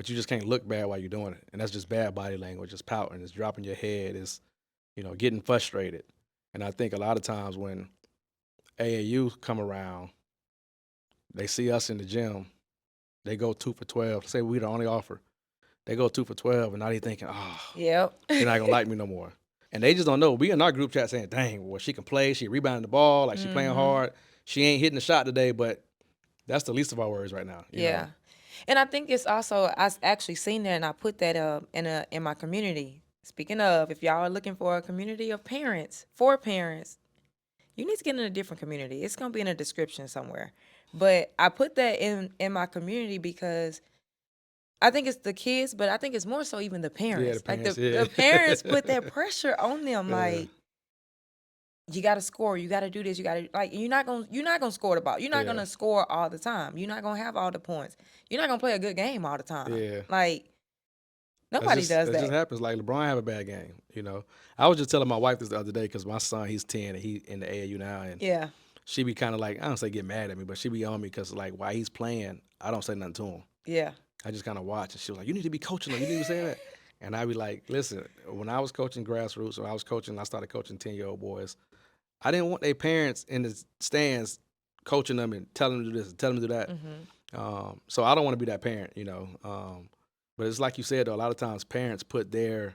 but you just can't look bad while you're doing it. And that's just bad body language. It's pouting. It's dropping your head. It's, getting frustrated. And I think a lot of times when AAU come around, they see us in the gym, they go 2 for 12. Say we the only offer. They go 2 for 12, and now they thinking, oh, Yep. they're not going to like me no more. And they just don't know. We in our group chat saying, dang, well, she can play. She rebounding the ball. Like, she playing hard. She ain't hitting the shot today, but that's the least of our worries right now. Yeah. And I think it's also, I actually seen that and I put that in my community. Speaking of, if y'all are looking for a community of parents, for parents, you need to get in a different community. It's going to be in a description somewhere. But I put that in my community because I think it's the kids, but I think it's more so even the Yeah, the parents. Like parents, the parents put that pressure on them. Yeah. Like, you got to score. You got to do this. You got to, like, you're not gonna score the ball. You're not Yeah. gonna score all the time. You're not gonna have all the points. You're not gonna play a good game all the time. Yeah. Like, nobody does That that. just happens. Like, LeBron have a bad game, I was just telling my wife this the other day because my son, he's 10 and he in the AAU now, and Yeah. she be kind of like, I don't say get mad at me, but she be on me because, like, while he's playing, I don't say nothing to him. Yeah. I just kind of watch, and she was like, you need to be coaching them. You need to be saying that. And I be like, listen, when I was coaching grassroots, or I started coaching 10-year-old boys, I didn't want their parents in the stands coaching them and telling them to do this and telling them to do that. So I don't want to be that parent, but it's like you said, though, a lot of times parents put their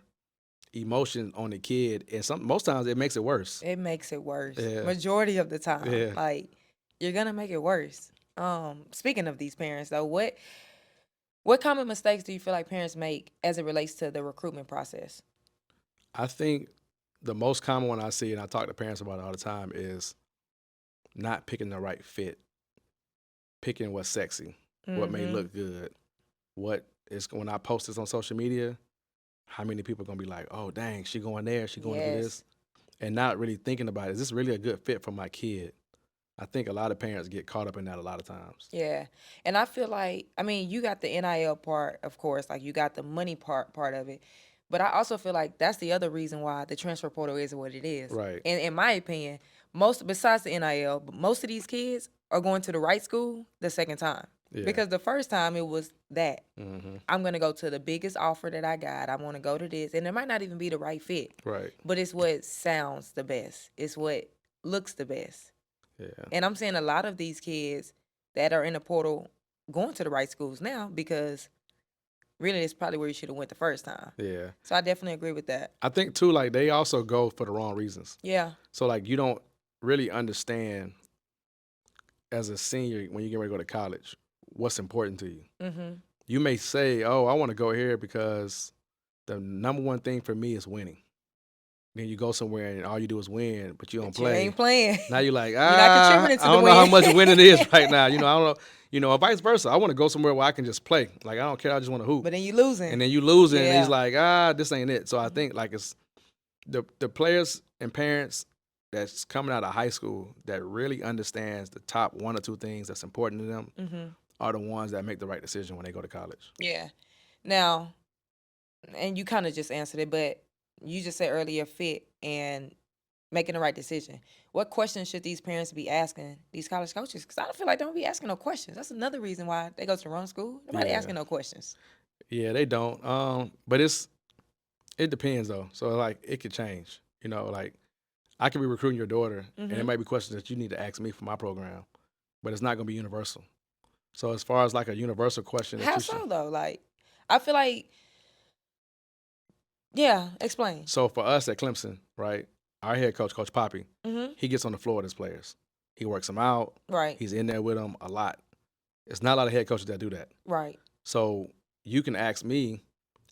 emotion on the kid, and most times it makes it worse. It makes it worse. Yeah. Majority of the time. Yeah. Like, you're gonna make it worse. Speaking of these parents though, what common mistakes do you feel like parents make as it relates to the recruitment process? I think the most common one I see, and I talk to parents about it all the time, is not picking the right fit, picking what's sexy, what may look good, what is, when I post this on social media, how many people are going to be like, oh, dang, she going there, she going to do this, and not really thinking about, is this really a good fit for my kid? I think a lot of parents get caught up in that a lot of times. Yeah. And I feel like, I mean, you got the NIL part, of course, like you got the money part of it. But I also feel like that's the other reason why the transfer portal is what it is. Right. And in my opinion, besides the NIL, most of these kids are going to the right school the second time. Yeah. Because the first time it was that. I'm going to go to the biggest offer that I got. I want to go to this. And it might not even be the right fit. Right. But it's what sounds the best. It's what looks the best. Yeah. And I'm seeing a lot of these kids that are in the portal going to the right schools now because really it's probably where you should have went the first time. Yeah. So I definitely agree with that. I think, too, like, they also go for the wrong reasons. Yeah. So, like, you don't really understand as a senior when you get ready to go to college what's important to you. You may say, oh, I want to go here because the number one thing for me is winning. Then you go somewhere and all you do is win, but you don't play. You ain't playing. Now you're like, not contributing to I don't the know how win. much winning is right now. I don't know, or vice versa. I want to go somewhere where I can just play. Like, I don't care. I just want to hoop. But then you losing. And then you losing, Yeah. and he's like, this ain't it. So I think, like, it's the players and parents that's coming out of high school that really understands the top one or two things that's important to them are the ones that make the right decision when they go to college. Yeah. Now, and you kind of just answered it, but you just said earlier fit and making the right decision. What questions should these parents be asking these college coaches? Because I don't feel like they don't be asking no questions. That's another reason why they go to the wrong school. Nobody Yeah. asking no questions. Yeah, they don't. But it depends though. So, like, it could change. Like, I could be recruiting your daughter, and there might be questions that you need to ask me for my program, but it's not going to be universal. So, as far as like a universal question, that How you so should. though? Like, I feel like, yeah, explain. So for us at Clemson, right, our head coach, Coach Poppy, Mm-hmm. he gets on the floor with his players. He works them out. Right. He's in there with them a lot. It's not a lot of head coaches that do that. Right. So you can ask me,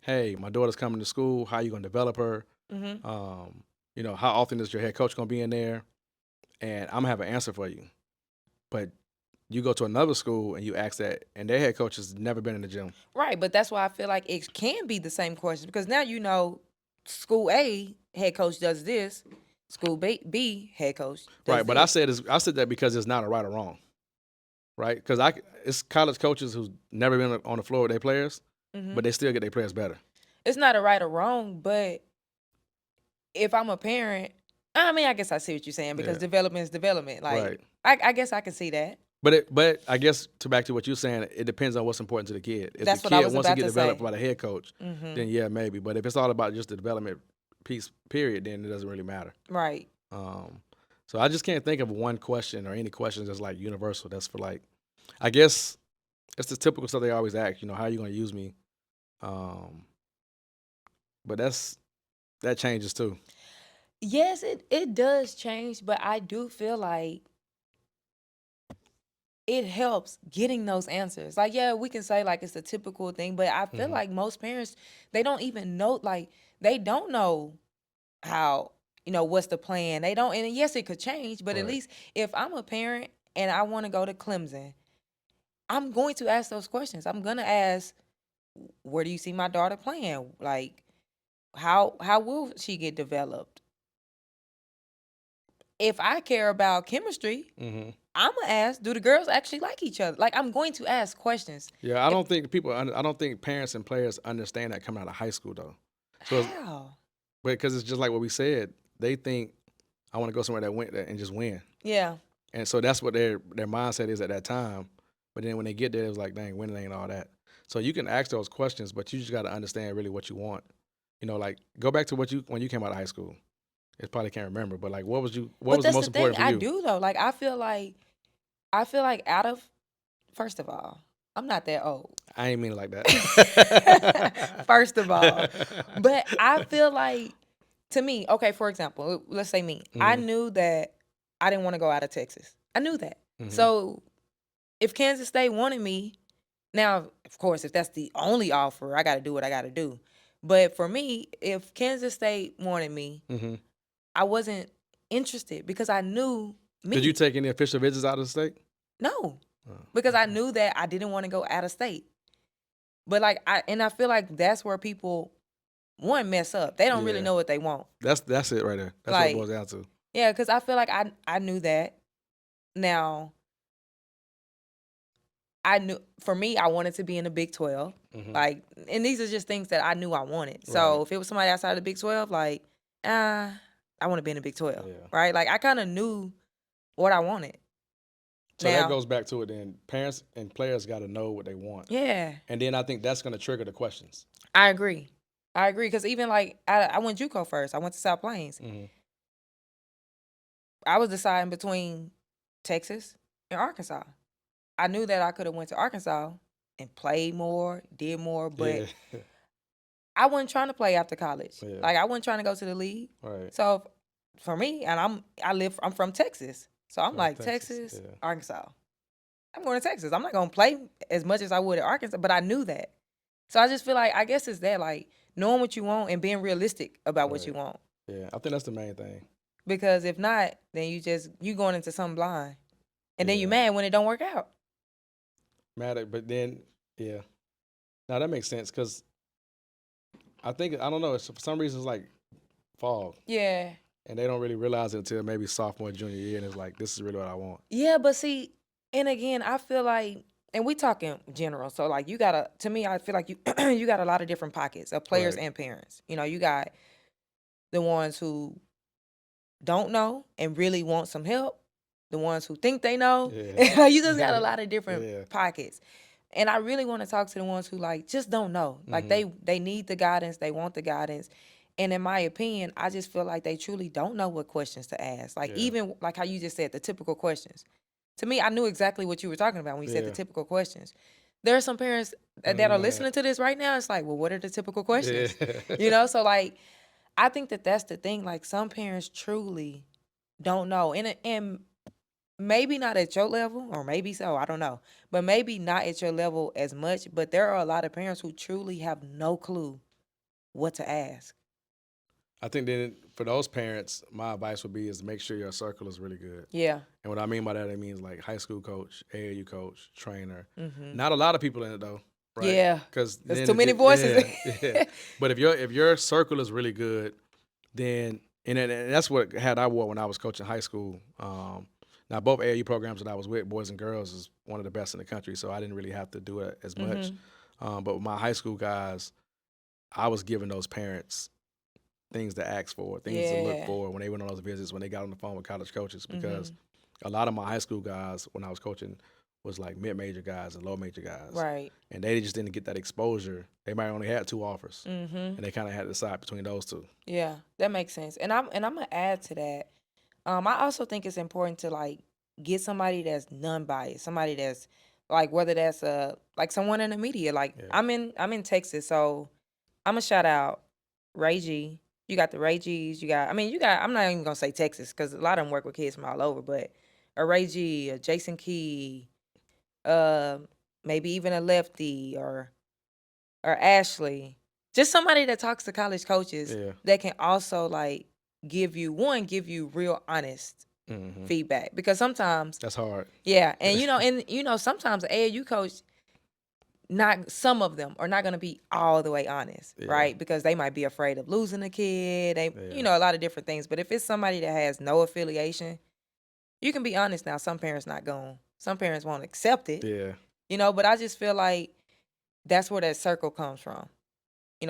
hey, my daughter's coming to school. How you going to develop her? Mm-hmm. How often is your head coach going to be in there? And I'm going to have an answer for you. But you go to another school and you ask that, and their head coach has never been in the gym. Right, but that's why I feel like it can be the same question because now you know school A head coach does this, school B head coach does Right, but I said that because it's not a right or wrong, right? Because it's college coaches who's never been on the floor with their players, but they still get their players better. It's not a right or wrong, but if I'm a parent, I mean, I guess I see what you're saying because Yeah. development is development. Like, Right. I guess I can see that. But I guess back to what you're saying, it depends on what's important to the kid. If That's the what I kid was wants to about get to developed say. by the head coach, then yeah, maybe. But if it's all about just the development piece, period, then it doesn't really matter. Right. So I just can't think of one question or any questions that's like universal. That's for like, I guess it's the typical stuff they always ask. How are you going to use me? But that changes too. Yes, it does change, but I do feel like it helps getting those answers. Like, yeah, we can say like it's the typical thing, but I feel like most parents, they don't even know, like, they don't know how, what's the plan. They don't, and yes, it could change, but at Right. least if I'm a parent and I want to go to Clemson, I'm going to ask those questions. I'm going to ask, where do you see my daughter playing? Like, how will she get developed? If I care about chemistry, I'm gonna ask, do the girls actually like each other? Like, I'm going to ask questions. Yeah, I don't think parents and players understand that coming out of high school though. So, How? because it's just like what we said, they think I want to go somewhere that win and just win, Yeah. and so that's what their mindset is at that time. But then when they get there, it's like, dang, winning ain't all that. So you can ask those questions, but you just got to understand really what you want. Like go back to when you came out of high school. It probably can't remember, but like, what was But the that's most the thing. important for I you? do though. Like, I feel like first of all, I'm not that old. I ain't mean it like that. First of all. But I feel like, to me, okay, for example, let's say me. I knew that I didn't want to go out of Texas. I knew that. So if Kansas State wanted me, now, of course, if that's the only offer, I got to do what I got to do. But for me, if Kansas State wanted me, I wasn't interested because I knew me. Did you take any official visits out of the state? No, because I knew that I didn't want to go out of state. But like I feel like that's where people mess up. They don't really Yeah. know what they want. That's it right there. That's what it boils down to. Yeah, because I feel like I knew that. Now, I knew, for me, I wanted to be in the Big 12. Like, and these are just things that I knew I wanted. So if it was somebody outside of the Big 12, like, I want to be in the Big 12, right? Like, I kind of knew what I wanted. So that goes back to it then. Parents and players got to know what they want. Yeah. And then I think that's going to trigger the questions. I agree. Because even like, I went JUCO first. I went to South Plains. I was deciding between Texas and Arkansas. I knew that I could have went to Arkansas and played more, did more, but I wasn't trying to play after college. Yeah. Like, I wasn't trying to go to the league. Right. So for me, and I'm from Texas. So I'm like, Texas, yeah. Arkansas. I'm going to Texas. I'm not going to play as much as I would at Arkansas, but I knew that. So I just feel like, I guess it's that, like, knowing what you want and being realistic about what you want. Yeah, I think that's the main thing. Because if not, then you going into something blind. And then you mad when it don't work out. Mad, but then, yeah. Now that makes sense because I don't know, for some reason it's like fog. Yeah. And they don't really realize it until maybe sophomore, junior year, and it's like, this is really what I want. Yeah, but see, and again, I feel like, and we talking general, so like to me, I feel like you you got a lot of different pockets of players and parents. You got the ones who don't know and really want some help, the ones who think they know. Yeah. You just got a lot of different pockets. And I really want to talk to the ones who like just don't know. Like they need the guidance, they want the guidance. And in my opinion, I just feel like they truly don't know what questions to ask. Like even like how you just said, the typical questions. To me, I knew exactly what you were talking about when you said the typical questions. There are some parents that are listening to this right now. It's like, well, what are the typical questions? Yeah. So like, I think that's the thing. Like, some parents truly don't know. And maybe not at your level, or maybe so, I don't know. But maybe not at your level as much. But there are a lot of parents who truly have no clue what to ask. I think then for those parents, my advice would be is make sure your circle is really good. Yeah. And what I mean by that, it means like high school coach, AAU coach, trainer. Not a lot of people in it though. Right? Yeah. Because there's too many voices. Yeah. But if your circle is really good, then and that's what hat I wore when I was coaching high school. Now both AAU programs that I was with, boys and girls, is one of the best in the country, so I didn't really have to do it as much. But with my high school guys, I was giving those parents things to ask for, things to look for when they went on those visits, when they got on the phone with college coaches, because a lot of my high school guys, when I was coaching, was like mid-major guys and low-major guys. Right. And they just didn't get that exposure. They might only had 2 offers. Mm-hmm. And they kind of had to decide between those 2. Yeah, that makes sense. And I'm gonna add to that. I also think it's important to like get somebody that's non-biased, somebody that's like whether that's like someone in the media. Like Yeah. I'm in Texas, so I'm gonna shout out Ray G. You got the Ray G's. You got I'm not even gonna say Texas because a lot of them work with kids from all over, but a Ray G, a Jason Key, uh, maybe even a Lefty or Ashley. Just somebody that talks to college coaches Yeah. that can also like give you real honest Mm-hmm. feedback, because sometimes That's hard. yeah, and sometimes the AAU coach, not some of them are not going to be all the way honest, Yeah. right? Because they might be afraid of losing a kid. They Yeah. a lot of different things. But if it's somebody that has no affiliation, you can be honest. Now some parents won't accept it. Yeah. But I just feel like that's where that circle comes from.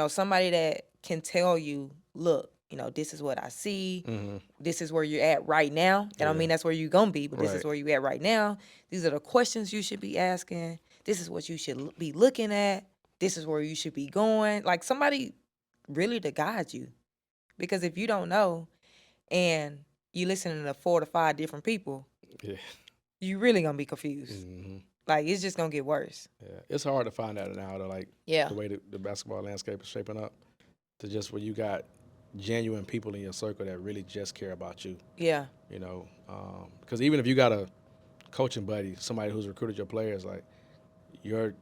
Somebody that can tell you, look, this is what I see. Mm-hmm. This is where you're at right now. I don't Yeah. mean that's where you're going to be, but this is Right. where you're at right now. These are the questions you should be asking. This is what you should be looking at. This is where you should be going. Like somebody really to guide you. Because if you don't know and you listening to 4 to 5 different people, Yeah. you really going to be confused. Mm-hmm. Like it's just going to get worse. Yeah. It's hard to find that now, though, like Yeah. the way the basketball landscape is shaping up, to just where you got genuine people in your circle that really just care about you. Yeah. Because even if you got a coaching buddy, somebody who's recruited your players, like your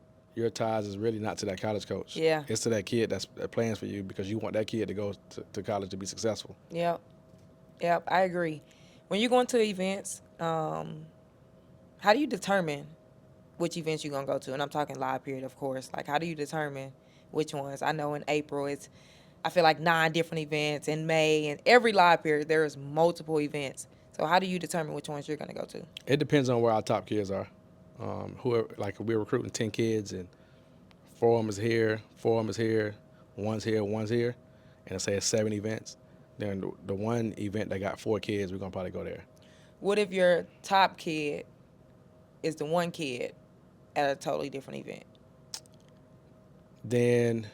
ties is really not to that college coach. Yeah. It's to that kid that plans for you, because you want that kid to go to college to be successful. Yep, I agree. When you go into events, how do you determine which events you're going to go to? And I'm talking live period, of course. Like, how do you determine which ones? I know in April, I feel like 9 different events. In May, and every live period, there's multiple events. So how do you determine which ones you're going to go to? It depends on where our top kids are. Like we're recruiting 10 kids, and 4 of them is here, 4 of them is here, one's here, and say it's 7 events. Then the one event that got 4 kids, we're gonna probably go there. What if your top kid is the one kid at a totally different event? Then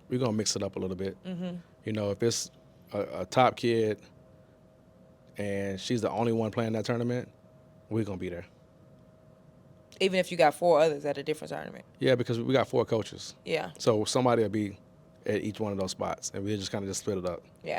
we're gonna mix it up a little bit. Mm-hmm. If it's a top kid and she's the only one playing that tournament, we're gonna be there. Even if you got 4 others at a different tournament? Yeah, because we got 4 coaches. Yeah. So somebody will be at each one of those spots, and we'll just kind of split it up. Yeah.